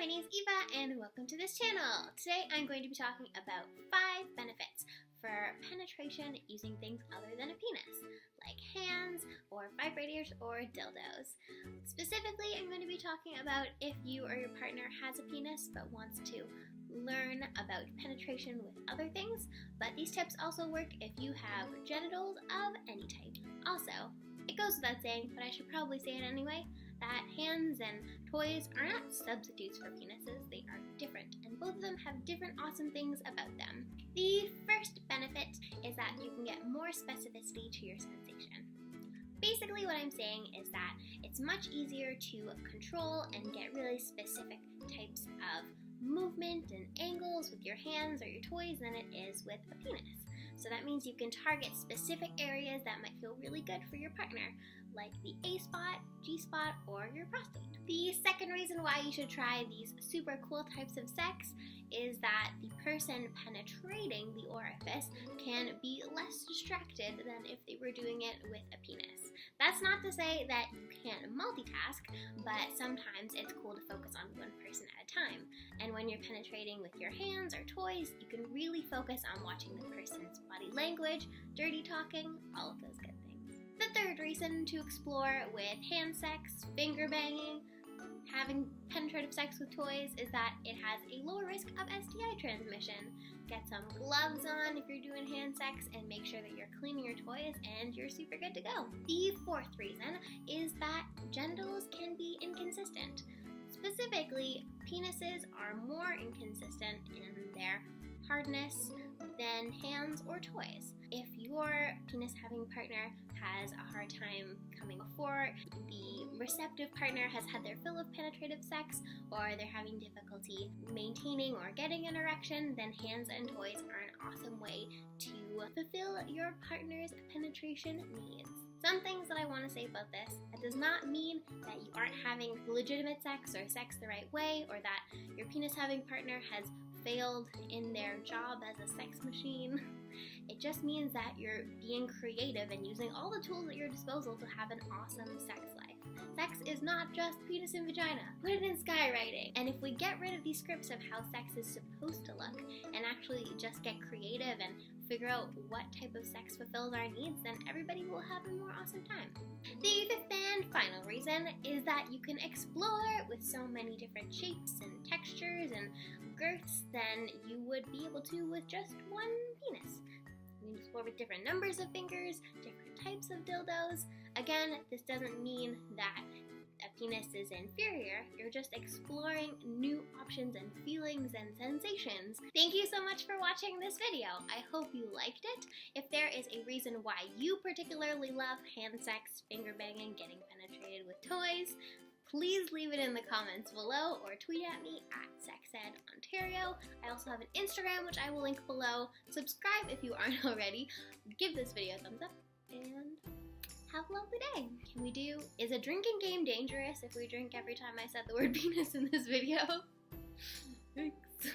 my name is Eva and welcome to this channel. Today I'm going to be talking about 5 benefits for penetration using things other than a penis, like hands or vibrators or dildos. Specifically, I'm going to be talking about if you or your partner has a penis but wants to learn about penetration with other things, but these tips also work if you have genitals of any type. Also, it goes without saying, but I should probably say it anyway, that hands and toys are not substitutes for penises. They are different, and both of them have different awesome things about them. The first benefit is that you can get more specificity to your sensation. Basically what I'm saying is that it's much easier to control and get really specific types of movement and angles with your hands or your toys than it is with a penis. So that means you can target specific areas that might feel really good for your partner, like the A spot, G spot, or your prostate. The second reason why you should try these super cool types of sex is that the person penetrating the orifice can be less distracted than if they were doing it with a penis. That's not to say that you can't multitask, but sometimes it's cool to focus on one person at a time. And when you're penetrating with your hands or toys, you can really focus on watching the person's body language, dirty talking, all of those good things. The third reason to explore with hand sex, finger banging, having penetrative sex with toys is that it has a lower risk of STI transmission. Get some gloves on if you're doing hand sex and make sure that you're cleaning your toys and you're super good to go. The fourth reason is that genitals can be inconsistent. Specifically, penises are more inconsistent in their hardness than hands or toys. If your penis having partner has a hard time coming before, the receptive partner has had their fill of penetrative sex, or they're having difficulty maintaining or getting an erection, then hands and toys are an awesome way to fulfill your partner's penetration needs. Some things that I want to say about this: that does not mean that you aren't having legitimate sex or sex the right way, or that your penis having partner has failed in their job as a sex machine. It just means that you're being creative and using all the tools at your disposal to have an awesome sex life. Sex is not just penis and vagina. Put it in skywriting. And if we get rid of these scripts of how sex is supposed to look and actually just get creative and figure out what type of sex fulfills our needs, then everybody will have a more awesome time. The fifth and final reason is that you can explore with so many different shapes and textures and girths than you would be able to with just one penis. You can explore with different numbers of fingers, different types of dildos. Again, this doesn't mean that a penis is inferior. You're just exploring new options and feelings and sensations. Thank you so much for watching this video. I hope you liked it. If there is a reason why you particularly love hand sex, finger banging, getting penetrated with toys, please leave it in the comments below or tweet at me at SexEdOntario. I also have an Instagram, which I will link below. Subscribe if you aren't already. Give this video a thumbs up and have a lovely day. Is a drinking game dangerous if we drink every time I said the word penis in this video? Thanks.